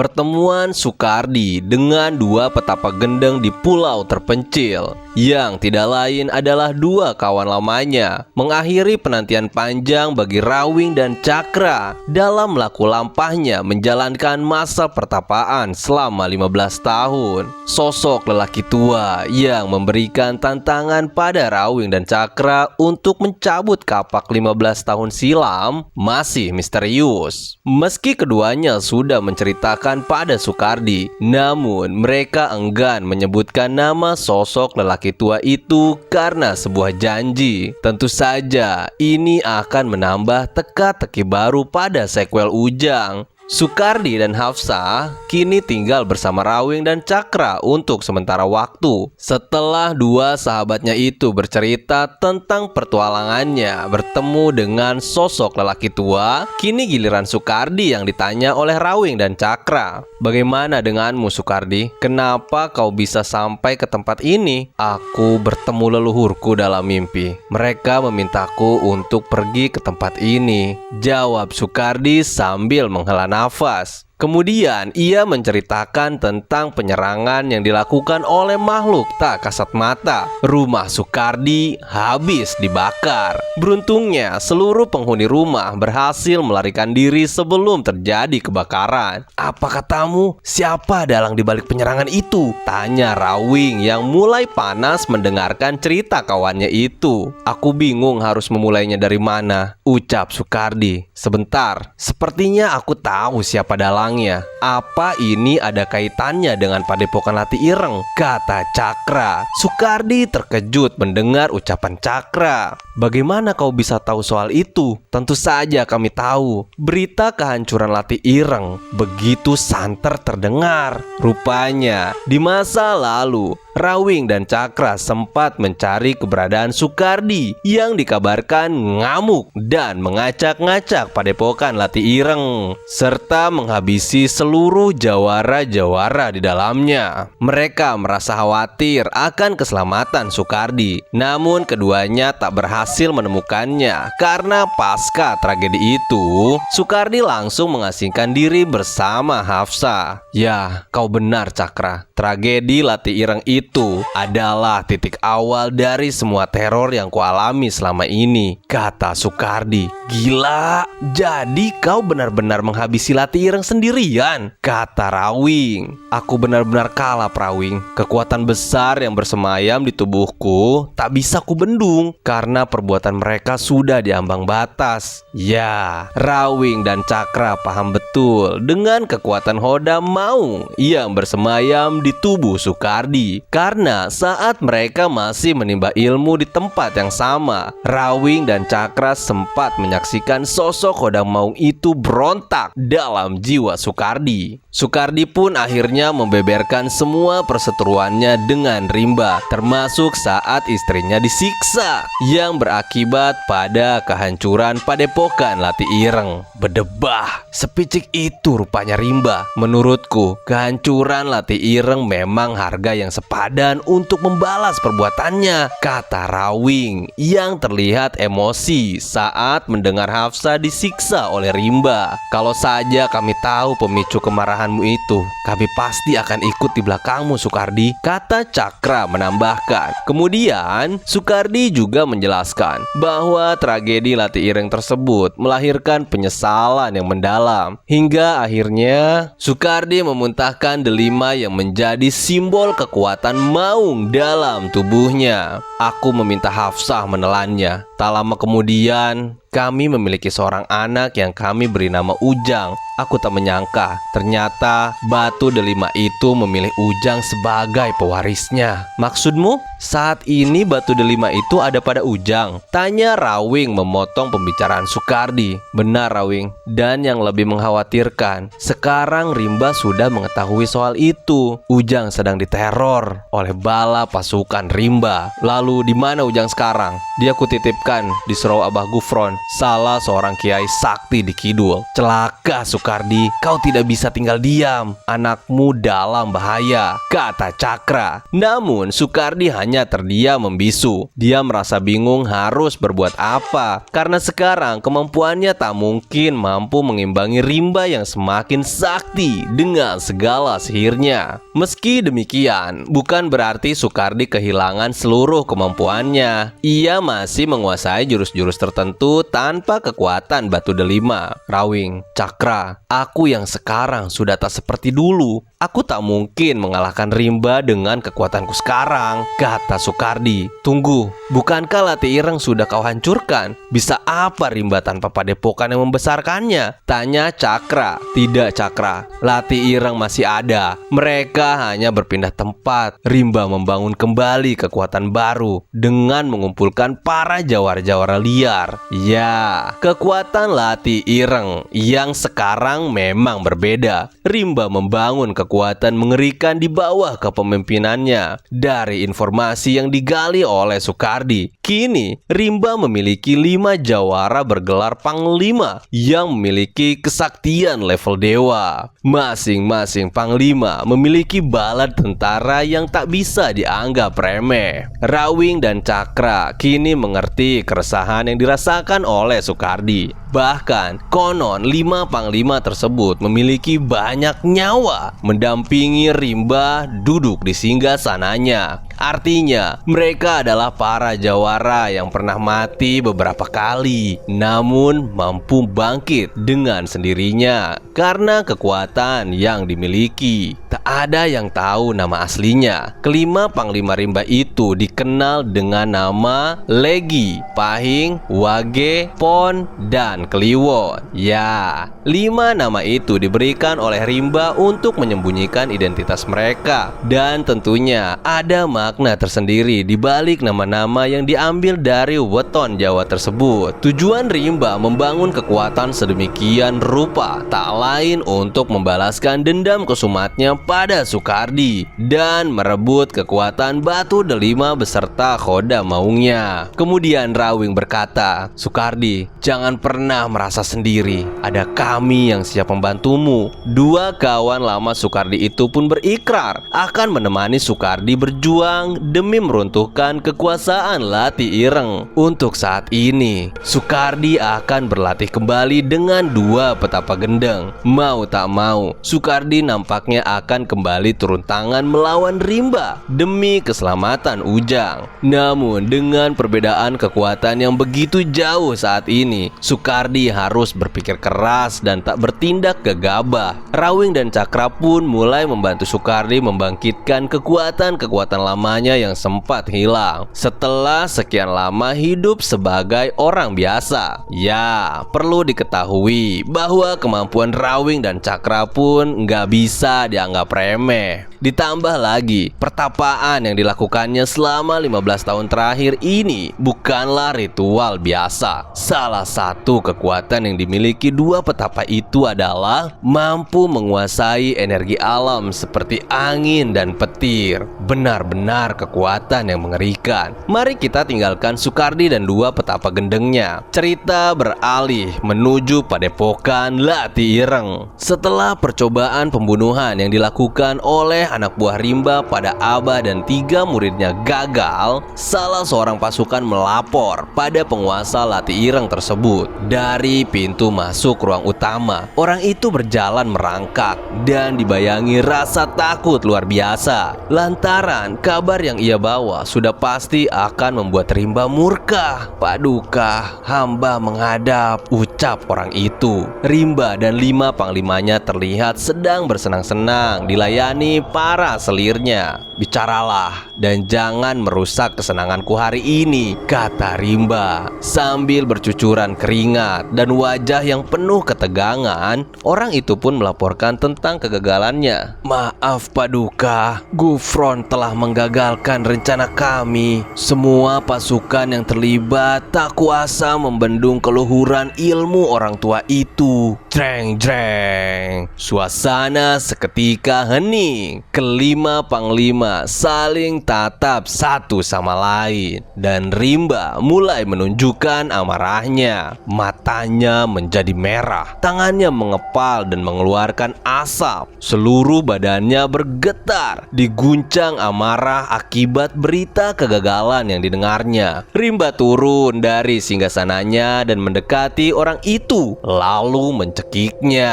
Pertemuan Soekardi dengan dua petapa gendeng di pulau terpencil, yang tidak lain adalah dua kawan lamanya, mengakhiri penantian panjang bagi Rawing dan Cakra dalam laku lampahnya menjalankan masa pertapaan selama 15 tahun. Sosok lelaki tua yang memberikan tantangan pada Rawing dan Cakra untuk mencabut kapak 15 tahun silam masih misterius. Meski keduanya sudah menceritakan pada Soekardi, namun mereka enggan menyebutkan nama sosok lelaki tua itu karena sebuah janji. Tentu saja ini akan menambah teka-teki baru pada sequel Ujang. Soekardi dan Hafsah kini tinggal bersama Rawing dan Cakra untuk sementara waktu. Setelah dua sahabatnya itu bercerita tentang pertualangannya bertemu dengan sosok lelaki tua, kini giliran Soekardi yang ditanya oleh Rawing dan Cakra. "Bagaimana denganmu, Soekardi? Kenapa kau bisa sampai ke tempat ini?" "Aku bertemu leluhurku dalam mimpi. Mereka memintaku untuk pergi ke tempat ini," jawab Soekardi sambil menghela nafas. Kemudian ia menceritakan tentang penyerangan yang dilakukan oleh makhluk tak kasat mata. Rumah Soekardi habis dibakar. Beruntungnya seluruh penghuni rumah berhasil melarikan diri sebelum terjadi kebakaran. "Apa katamu? Siapa dalang di balik penyerangan itu?" tanya Rawing yang mulai panas mendengarkan cerita kawannya itu. "Aku bingung harus memulainya dari mana," ucap Soekardi. "Sebentar, sepertinya aku tahu siapa dalang. Apa ini ada kaitannya dengan Padepokan Lati Ireng?" kata Cakra. Soekardi terkejut mendengar ucapan Cakra. "Bagaimana kau bisa tahu soal itu?" "Tentu saja kami tahu. Berita kehancuran Lati Ireng begitu santer terdengar. Rupanya di masa lalu Rawing dan Cakra sempat mencari keberadaan Soekardi yang dikabarkan ngamuk dan mengacak-ngacak Padepokan Lati Ireng serta menghabisi seluruh jawara-jawara di dalamnya. Mereka merasa khawatir akan keselamatan Soekardi, namun keduanya tak berhasil menemukannya karena pasca tragedi itu Soekardi langsung mengasingkan diri bersama Hafsah. "Ya, kau benar, Cakra. Tragedi Lati Ireng itu adalah titik awal dari semua teror yang kualami selama ini," kata Soekardi. "Gila, jadi kau benar-benar menghabisi Lati Ireng sendirian?" kata Rawing. "Aku benar-benar kalah, Rawing. Kekuatan besar yang bersemayam di tubuhku tak bisa kubendung karena perbuatan mereka sudah diambang batas." Ya, Rawing dan Cakra paham betul dengan kekuatan Hoda Maung yang bersemayam di tubuh Soekardi. Karena saat mereka masih menimba ilmu di tempat yang sama, Rawing dan Cakra sempat menyaksikan sosok Hoda Maung itu berontak dalam jiwa Soekardi. Soekardi pun akhirnya membeberkan semua perseteruannya dengan Rimba, termasuk saat istrinya disiksa, yang berakibat pada kehancuran Padepokan Lati Ireng. Bedebah, sepicik itu rupanya Rimba. "Menurutku, kehancuran Lati Ireng memang harga yang sepadan untuk membalas perbuatannya," kata Rawing yang terlihat emosi saat mendengar Hafsah disiksa oleh Rimba. "Kalau saja kami tahu pemicu kemarahanmu itu, kami pasti akan ikut di belakangmu, Soekardi," kata Cakra menambahkan. Kemudian Soekardi juga menjelaskan bahwa tragedi Lati Ireng tersebut melahirkan penyesalan yang mendalam, hingga akhirnya Soekardi memuntahkan delima yang menjadi simbol kekuatan Maung dalam tubuhnya. "Aku meminta Hafsah menelannya. Tak lama kemudian kami memiliki seorang anak yang kami beri nama Ujang. Aku tak menyangka ternyata batu delima itu memilih Ujang sebagai pewarisnya." "Maksudmu, saat ini batu delima itu ada pada Ujang?" tanya Rawing memotong pembicaraan Soekardi. "Benar, Rawing. Dan yang lebih mengkhawatirkan, sekarang Rimba sudah mengetahui soal itu. Ujang sedang diteror oleh bala pasukan Rimba." "Lalu di mana Ujang sekarang?" "Dia kutitipkan di Surau Abah Gufron salah seorang kiai sakti di Kidul. "Celaka Sukardi, kau tidak bisa tinggal diam. Anakmu dalam bahaya," kata Cakra. Namun Sukardi hanya terdiam membisu. Dia merasa bingung harus berbuat apa, karena sekarang kemampuannya tak mungkin mampu mengimbangi Rimba yang semakin sakti dengan segala sihirnya. Meski demikian, bukan berarti Sukardi kehilangan seluruh kemampuannya. Ia masih menguasai jurus-jurus tertentu tanpa kekuatan batu delima. "Rawing, Cakra, aku yang sekarang sudah tak seperti dulu. Aku tak mungkin mengalahkan Rimba dengan kekuatanku sekarang," kata Sukardi. "Tunggu, bukankah Lati Ireng sudah kau hancurkan? Bisa apa Rimba tanpa padepokan yang membesarkannya?" tanya Cakra. "Tidak Cakra, Lati Ireng masih ada. Mereka hanya berpindah tempat. Rimba membangun kembali kekuatan baru dengan mengumpulkan para jawara-jawara liar." Ya, kekuatan Lati Ireng yang sekarang memang berbeda. Rimba membangun kekuatan mengerikan di bawah kepemimpinannya. Dari informasi yang digali oleh Sukardi, kini Rimba memiliki 5 jawara bergelar Panglima yang memiliki kesaktian level dewa. Masing-masing Panglima memiliki bala tentara yang tak bisa dianggap remeh. Rawing dan Cakra kini mengerti keresahan yang dirasakan oleh Sukardi. Bahkan, konon 5 panglima tersebut memiliki banyak nyawa mendampingi Rimba duduk di singgasananya. Artinya, mereka adalah para jawara yang pernah mati beberapa kali, namun mampu bangkit dengan sendirinya karena kekuatan yang dimiliki. Tak ada yang tahu nama aslinya. Kelima panglima Rimba itu dikenal dengan nama Legi, Pahing, Wage, Pon, dan Kliwon. Ya, 5 nama itu diberikan oleh Rimba untuk menyembunyikan identitas mereka. Dan tentunya ada makna tersendiri di balik nama-nama yang diambil dari weton Jawa tersebut. Tujuan Rimba membangun kekuatan sedemikian rupa tak lain untuk membalaskan dendam kesumatnya pada Sukardi dan merebut kekuatan batu delima beserta khoda maungnya. Kemudian Rawing berkata, "Sukardi, jangan pernah merasa sendiri. Ada kami yang siap membantumu." 2 kawan lama Sukardi itu pun berikrar akan menemani Sukardi berjuang demi meruntuhkan kekuasaan Lati Ireng. Untuk saat ini, Sukardi akan berlatih kembali dengan 2 petapa gendeng. Mau tak mau, Sukardi nampaknya akan kembali turun tangan melawan Rimba demi keselamatan Ujang. Namun dengan perbedaan kekuatan yang begitu jauh saat ini, Sukardi harus berpikir keras dan tak bertindak gegabah. Rawing dan Cakra pun mulai membantu Sukardi membangkitkan kekuatan-kekuatan lamanya yang sempat hilang setelah sekian lama hidup sebagai orang biasa. Ya, perlu diketahui bahwa kemampuan Rawing dan Cakra pun nggak bisa dianggap remeh. Ditambah lagi, pertapaan yang dilakukannya selama 15 tahun terakhir ini bukanlah ritual biasa. Salah satu kekuatan yang dimiliki 2 petapa itu adalah mampu menguasai energi alam seperti angin dan petir. Benar-benar kekuatan yang mengerikan. Mari kita tinggalkan Sukardi dan 2 petapa gendengnya. Cerita beralih menuju padepokan Lati Ireng. Setelah percobaan pembunuhan yang dilakukan oleh anak buah Rimba pada Abah dan 3 muridnya gagal, salah seorang pasukan melapor pada penguasa Lati Ireng tersebut. Dari pintu masuk ruang utama, orang itu berjalan merangkak dan dibayangi rasa takut luar biasa. Lantaran kabar yang ia bawa sudah pasti akan membuat Rimba murka. "Paduka, hamba menghadap," ucap orang itu. Rimba dan 5 panglimanya terlihat sedang bersenang-senang dilayani para selirnya. "Bicaralah dan jangan merusak kesenanganku hari ini," kata Rimba. Sambil bercucuran keringat dan wajah yang penuh ketegangan, orang itu pun melaporkan tentang kegagalannya. "Maaf Paduka, Gufron telah menggagalkan rencana kami. Semua pasukan yang terlibat tak kuasa membendung keluhuran ilmu orang tua itu." Jreng jreng. Suasana seketika hening. Kelima panglima saling tatap satu sama lain. Dan Rimba mulai menunjukkan amarahnya. Matanya menjadi merah. Tangannya mengepal dan mengeluarkan asap. Seluruh badannya bergetar. Diguncang amarah akibat berita kegagalan yang didengarnya. Rimba turun dari singgasananya dan mendekati orang itu. Lalu mencekiknya.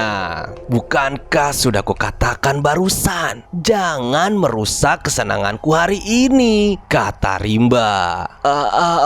Bukankah sudah kukatakan barusan, jangan merusak kesenanganku hari ini, kata Rimba.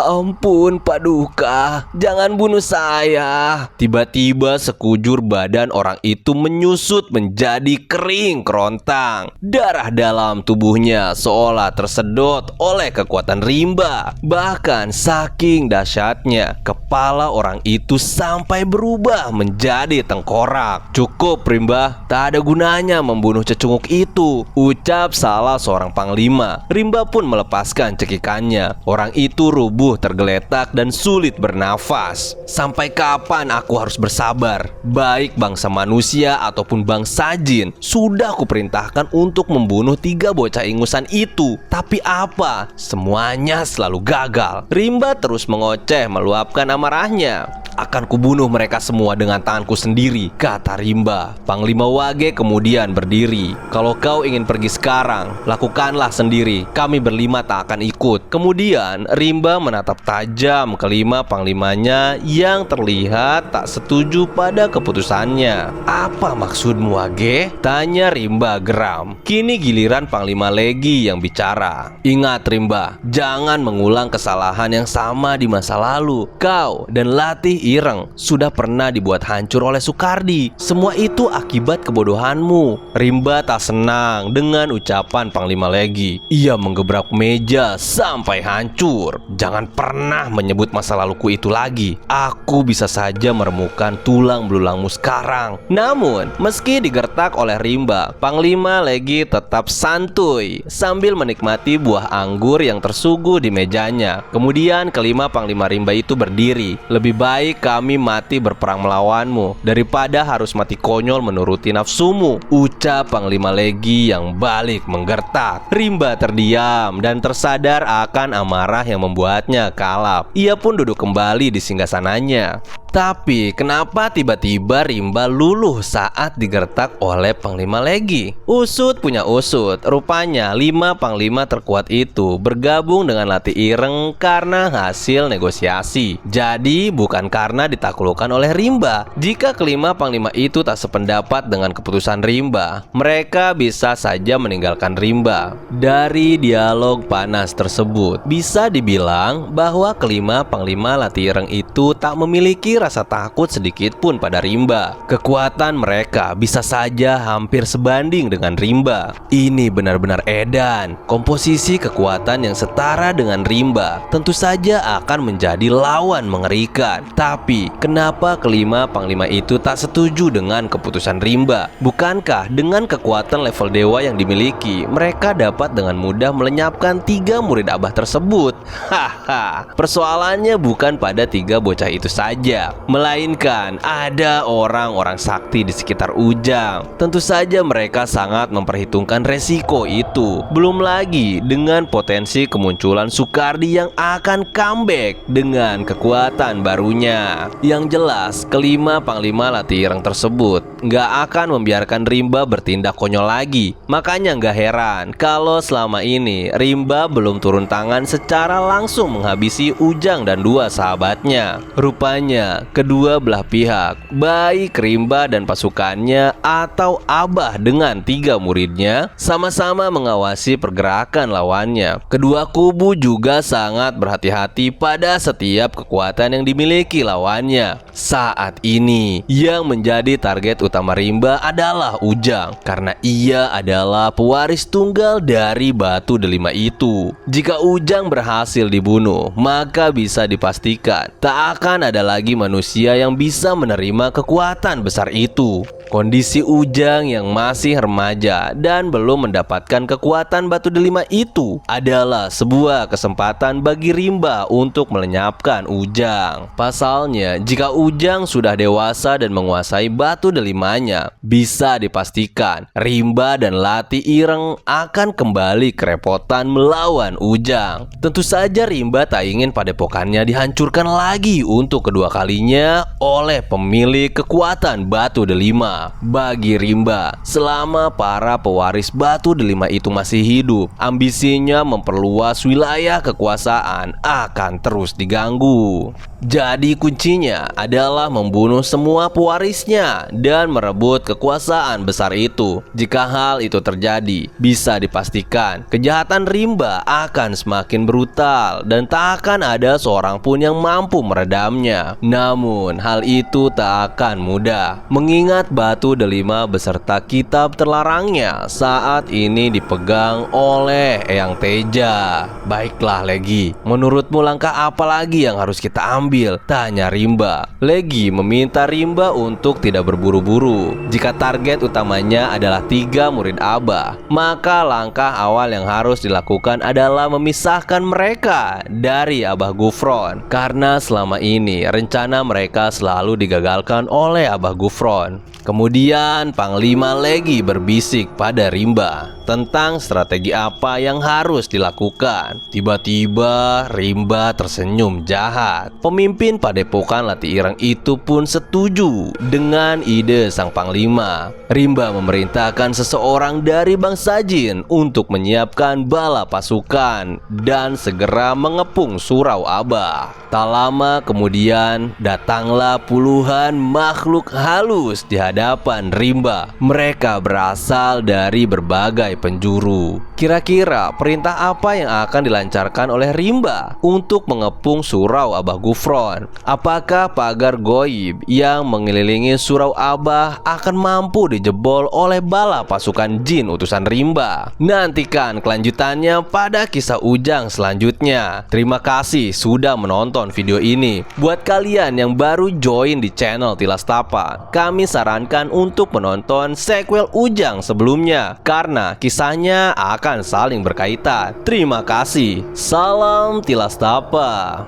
Ampun Paduka, jangan bunuh saya. Tiba-tiba sekujur badan orang itu menyusut menjadi kering kerontang. Darah dalam tubuhnya seolah tersedot oleh kekuatan Rimba. Bahkan saking dahsyatnya, kepala orang itu sampai berubah menjadi tengkorak. Cukup Rimba, tak ada gunanya membunuh cecunguk itu, ucap salah seorang panglima. Rimba pun melepaskan cekikannya. Orang itu rubuh tergeletak dan sulit bernafas. Sampai kapan aku harus bersabar? Baik bangsa manusia ataupun bangsa jin, sudah kuperintahkan untuk membunuh 3 bocah ingusan itu. Tapi apa? Semuanya selalu gagal. Rimba terus mengoceh meluapkan amarahnya. Akan kubunuh mereka semua dengan tanganku sendiri, kata Rimba. Panglima Wage kemudian berdiri. Kalau kau ingin pergi sekarang, lakukanlah sendiri. Kami berlima tak akan ikut. Kemudian Rimba menatap tajam kelima panglimanya yang terlihat tak setuju pada keputusannya. Apa maksudmu Wage? Tanya Rimba geram. Kini giliran Panglima Legi yang bicara. Ingat Rimba, jangan mengulang kesalahan yang sama di masa lalu. Kau dan Latih Ireng sudah pernah dibuat hancur oleh Sukardi. Semua itu akibat kebodohanmu. Rimba tak senang dengan ucapan Panglima Legi. Ia menggebrak meja sampai hancur. Jangan pernah menyebut masa laluku itu lagi. Aku bisa saja meremukan tulang belulangmu sekarang. Namun, meski digertak oleh Rimba, Panglima Legi tetap santuy sambil menikmati buah anggur yang tersuguh di mejanya. Kemudian kelima Panglima Rimba itu berdiri. Lebih baik kami mati berperang melawanmu daripada harus mati konyol menuruti nafsumu, ucap Panglima Legi yang balik menggertak. Rimba terdiam dan tersadar akan amarah yang membuatnya kalap. Ia pun duduk kembali di singgasananya. Tapi kenapa tiba-tiba Rimba luluh saat digertak oleh Panglima Legi? Usut punya usut. Rupanya 5 panglima terkuat itu bergabung dengan Latih Ireng karena hasil negosiasi. Jadi bukan karena ditaklukkan oleh Rimba. Jika kelima panglima itu tak sependapat dengan keputusan Rimba, mereka bisa saja meninggalkan Rimba. Dari dialog panas tersebut, bisa dibilang bahwa kelima panglima Latih Ireng itu tak memiliki rasa takut sedikit pun pada Rimba. Kekuatan mereka bisa saja hampir sebanding dengan Rimba. Ini benar-benar edan. Komposisi kekuatan yang setara dengan Rimba tentu saja akan menjadi lawan mengerikan. Tapi kenapa kelima panglima itu tak setuju dengan keputusan Rimba? Bukankah dengan kekuatan level dewa yang dimiliki, mereka dapat dengan mudah melenyapkan 3 murid abah tersebut? Haha, persoalannya bukan pada 3 bocah itu saja, melainkan ada orang-orang sakti di sekitar Ujang. Tentu saja mereka sangat memperhitungkan resiko itu. Belum lagi dengan potensi kemunculan Sukardi yang akan comeback dengan kekuatan barunya. Yang jelas, kelima panglima Latih Ireng tersebut nggak akan membiarkan Rimba bertindak konyol lagi. Makanya nggak heran kalau selama ini Rimba belum turun tangan secara langsung menghabisi Ujang dan 2 sahabatnya. Rupanya kedua belah pihak, baik Rimba dan pasukannya atau Abah dengan 3 muridnya, sama-sama mengawasi pergerakan lawannya. Kedua kubu juga sangat berhati-hati pada setiap kekuatan yang dimiliki lawannya. Saat ini yang menjadi target utama Rimba adalah Ujang, karena ia adalah pewaris tunggal dari batu delima itu. Jika Ujang berhasil dibunuh, maka bisa dipastikan tak akan ada lagi manusia yang bisa menerima kekuatan besar itu. Kondisi Ujang yang masih remaja dan belum mendapatkan kekuatan batu delima itu adalah sebuah kesempatan bagi Rimba untuk melenyapkan Ujang. Pasalnya, jika Ujang sudah dewasa dan menguasai batu delimanya, bisa dipastikan Rimba dan Lati Ireng akan kembali kerepotan melawan Ujang. Tentu saja Rimba tak ingin padepokannya dihancurkan lagi untuk kedua kalinya oleh pemilik kekuatan batu delima. Bagi Rimba, selama para pewaris batu delima itu masih hidup, ambisinya memperluas wilayah kekuasaan akan terus diganggu. Jadi kuncinya adalah membunuh semua pewarisnya dan merebut kekuasaan besar itu. Jika hal itu terjadi, bisa dipastikan kejahatan Rimba akan semakin brutal dan tak akan ada seorang pun yang mampu meredamnya. Namun hal itu tak akan mudah, mengingat batu delima beserta kitab terlarangnya saat ini dipegang oleh Eyang Teja. Baiklah Legi, menurutmu langkah apa lagi yang harus kita ambil? Tanya Rimba. Legi meminta Rimba untuk tidak berburu-buru. Jika target utamanya adalah 3 murid Abah, maka langkah awal yang harus dilakukan adalah memisahkan mereka dari Abah Gufron. Karena selama ini rencana mereka selalu digagalkan oleh Abah Gufron. Kemudian Panglima Legi berbisik pada Rimba tentang strategi apa yang harus dilakukan. Tiba-tiba Rimba tersenyum jahat. Pemimpin padepokan Lati Ireng itu pun setuju dengan ide sang Panglima. Rimba memerintahkan seseorang dari bangsa Jin untuk menyiapkan bala pasukan dan segera mengepung Surau Abah. Tak lama kemudian datanglah puluhan makhluk halus di hadapan Rimba. Mereka berasal dari berbagai penjuru. Kira-kira perintah apa yang akan dilancarkan oleh Rimba untuk mengepung Surau Abah Gufron? Apakah pagar goib yang mengelilingi Surau Abah akan mampu dijebol oleh bala pasukan jin utusan Rimba? Nantikan kelanjutannya pada kisah Ujang selanjutnya. Terima kasih sudah menonton video ini. Buat kalian yang baru join di channel Tilas Tapa, kami sarankan untuk menonton sequel Ujang sebelumnya karena kisahnya akan saling berkaitan. Terima kasih. Salam Tilas Tapa.